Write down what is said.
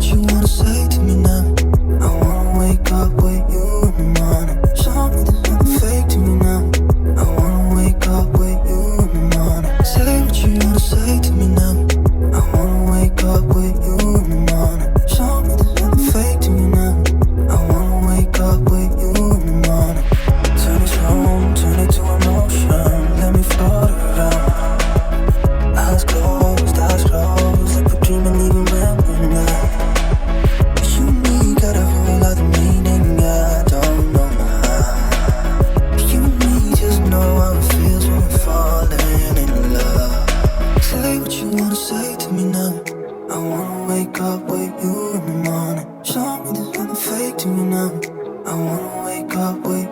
what you wanna say to me now. I wanna wake up with you in the morning. Show me there's nothing fake to me now. I wanna wake up with you in the morning. Say what you wanna say to me now. I wanna wake up with you in the morning. Show me there's nothing fake to me now. I wanna wake up with you in the morning. Turn this room, turn it to emotion. Let me float around. Eyes closed, like we're dreaming even when we're not. You and me got a whole lot of meaning, I don't know how. You and me just know how it feels when we're falling in love. Say what you wanna say to me now. I wanna wake up with you in the morning. Show me there's nothing fake to me now. I wanna wake up with